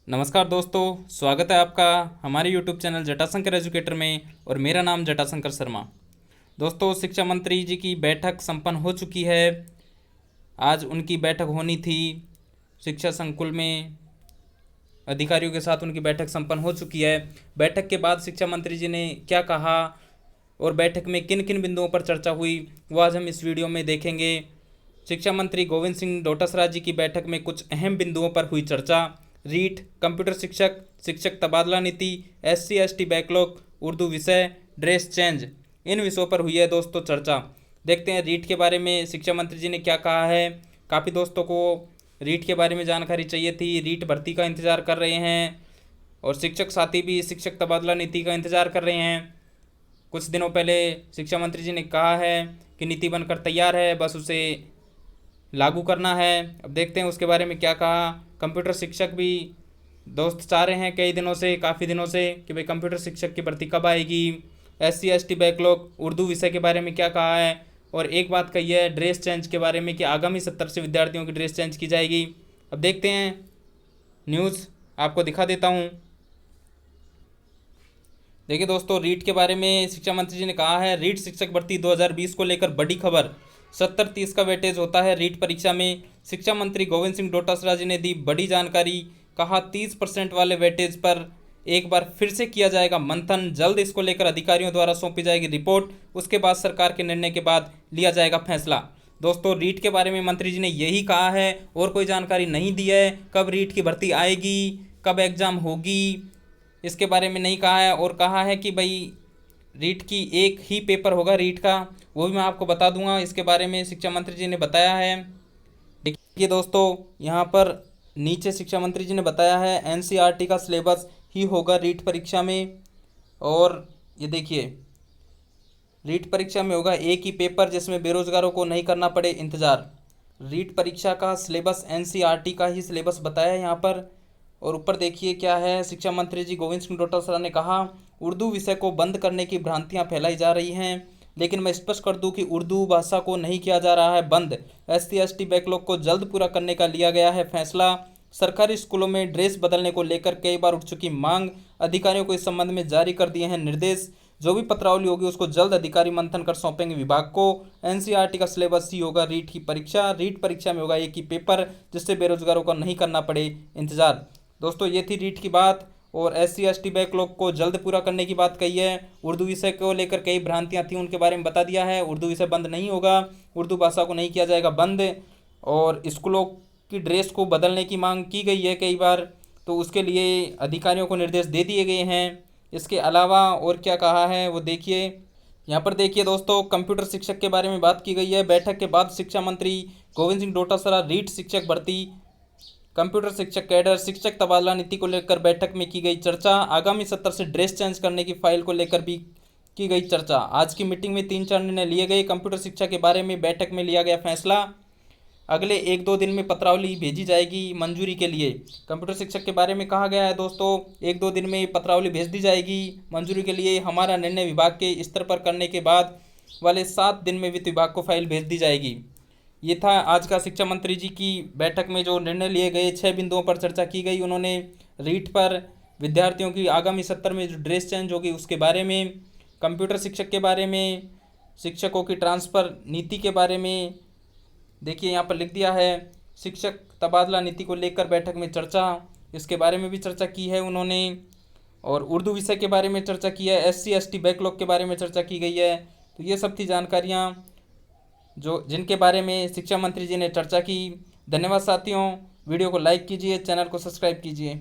नमस्कार दोस्तों, स्वागत है आपका हमारे YouTube चैनल जटाशंकर एजुकेटर में। और मेरा नाम जटाशंकर शर्मा। दोस्तों, शिक्षा मंत्री जी की बैठक संपन्न हो चुकी है। आज उनकी बैठक होनी थी शिक्षा संकुल में, अधिकारियों के साथ उनकी बैठक संपन्न हो चुकी है। बैठक के बाद शिक्षा मंत्री जी ने क्या कहा और बैठक में किन किन बिंदुओं पर चर्चा हुई, वो आज हम इस वीडियो में देखेंगे। शिक्षा मंत्री गोविंद सिंह डोटासरा जी की बैठक में कुछ अहम बिंदुओं पर हुई चर्चा। रीट, कंप्यूटर शिक्षक, शिक्षक तबादला नीति, SC ST बैकलॉग, उर्दू विषय, ड्रेस चेंज, इन विषयों पर हुई है दोस्तों चर्चा। देखते हैं रीट के बारे में शिक्षा मंत्री जी ने क्या कहा है। काफ़ी दोस्तों को रीट के बारे में जानकारी चाहिए थी, रीट भर्ती का इंतज़ार कर रहे हैं और शिक्षक साथी भी शिक्षक तबादला नीति का इंतज़ार कर रहे हैं। कुछ दिनों पहले शिक्षा मंत्री जी ने कहा है कि नीति बनकर तैयार है, बस उसे लागू करना है। अब देखते हैं उसके बारे में क्या कहा। कंप्यूटर शिक्षक भी दोस्त चाह रहे हैं कई दिनों से, काफ़ी दिनों से, कि भाई कंप्यूटर शिक्षक की भर्ती कब आएगी। SC ST बैकलॉग, उर्दू विषय के बारे में क्या कहा है। और एक बात कही है ड्रेस चेंज के बारे में कि आगामी 70 से विद्यार्थियों की ड्रेस चेंज की जाएगी। अब देखते हैं, न्यूज़ आपको दिखा देता हूँ। देखिए दोस्तों, रीट के बारे में शिक्षा मंत्री जी ने कहा है, रीट शिक्षक भर्ती 2020 को लेकर बड़ी खबर। 70-30 का वेटेज होता है रीट परीक्षा में। शिक्षा मंत्री गोविंद सिंह डोटासरा जी ने दी बड़ी जानकारी। कहा 30% वाले वेटेज पर एक बार फिर से किया जाएगा मंथन। जल्द इसको लेकर अधिकारियों द्वारा सौंपी जाएगी रिपोर्ट। उसके बाद सरकार के निर्णय के बाद लिया जाएगा फैसला। दोस्तों, रीट के बारे में मंत्री जी ने यही कहा है और कोई जानकारी नहीं दी है। कब रीट की भर्ती आएगी, कब एग्ज़ाम होगी, इसके बारे में नहीं कहा है। और कहा है कि भाई रीट की एक ही पेपर होगा रीट का, वो भी मैं आपको बता दूंगा। इसके बारे में शिक्षा मंत्री जी ने बताया है। देखिए दोस्तों, यहाँ पर नीचे शिक्षा मंत्री जी ने बताया है NCERT का सिलेबस ही होगा रीट परीक्षा में। और ये देखिए, रीट परीक्षा में होगा एक ही पेपर जिसमें बेरोजगारों को नहीं करना पड़े इंतज़ार। रीट परीक्षा का सिलेबस NCERT का ही सिलेबस बताया है यहाँ पर। और ऊपर देखिए क्या है, शिक्षा मंत्री जी गोविंद सिंह डोटासरा ने कहा, उर्दू विषय को बंद करने की भ्रांतियां फैलाई जा रही हैं, लेकिन मैं स्पष्ट कर दूं कि उर्दू भाषा को नहीं किया जा रहा है बंद। SC ST बैकलॉग को जल्द पूरा करने का लिया गया है फैसला। सरकारी स्कूलों में ड्रेस बदलने को लेकर कई बार उठ चुकी मांग, अधिकारियों को इस संबंध में जारी कर दिए हैं निर्देश। जो भी पत्रावली होगी उसको जल्द अधिकारी मंथन कर सौंपेंगे विभाग को। NCERT का सिलेबस ही होगा रीट की परीक्षा। रीट परीक्षा में होगा एक ही पेपर, जिससे बेरोजगारों को नहीं करना पड़े इंतजार। दोस्तों, ये थी रीट की बात। और SC ST बैकलॉग को जल्द पूरा करने की बात कही है। उर्दू विषय को लेकर कई भ्रांतियां थी, उनके बारे में बता दिया है। उर्दू विषय बंद नहीं होगा, उर्दू भाषा को नहीं किया जाएगा बंद। और स्कूलों की ड्रेस को बदलने की मांग की गई है कई बार, तो उसके लिए अधिकारियों को निर्देश दे दिए गए हैं। इसके अलावा और क्या कहा है वो देखिए। यहाँ पर देखिए दोस्तों, कंप्यूटर शिक्षक के बारे में बात की गई है। बैठक के बाद शिक्षा मंत्री गोविंद सिंह डोटासरा रीट शिक्षक भर्ती, कंप्यूटर शिक्षक कैडर, शिक्षक तबादला नीति को लेकर बैठक में की गई चर्चा। आगामी 70 से ड्रेस चेंज करने की फाइल को लेकर भी की गई चर्चा। आज की मीटिंग में 3-4 निर्णय लिए गए। कंप्यूटर शिक्षा के बारे में बैठक में लिया गया फैसला। अगले 1-2 दिन में पत्रावली भेजी जाएगी मंजूरी के लिए। कंप्यूटर शिक्षक के बारे में कहा गया है दोस्तों, 1-2 दिन में पत्रावली भेज दी जाएगी मंजूरी के लिए। हमारा निर्णय विभाग के स्तर पर करने के बाद वाले 7 दिन में वित्त विभाग को फाइल भेज दी जाएगी। ये था आज का शिक्षा मंत्री जी की बैठक में जो निर्णय लिए गए। 6 बिंदुओं पर चर्चा की गई उन्होंने। रीट पर, विद्यार्थियों की आगामी 70 में जो ड्रेस चेंज होगी उसके बारे में, कंप्यूटर शिक्षक के बारे में, शिक्षकों की ट्रांसफ़र नीति के बारे में। देखिए यहाँ पर लिख दिया है, शिक्षक तबादला नीति को लेकर बैठक में चर्चा, इसके बारे में भी चर्चा की है उन्होंने। और उर्दू विषय के बारे में चर्चा की है। SC ST बैकलॉग के बारे में चर्चा की गई है। तो ये सब थी जानकारियाँ जो जिनके बारे में शिक्षा मंत्री जी ने चर्चा की। धन्यवाद साथियों, वीडियो को लाइक कीजिए, चैनल को सब्सक्राइब कीजिए।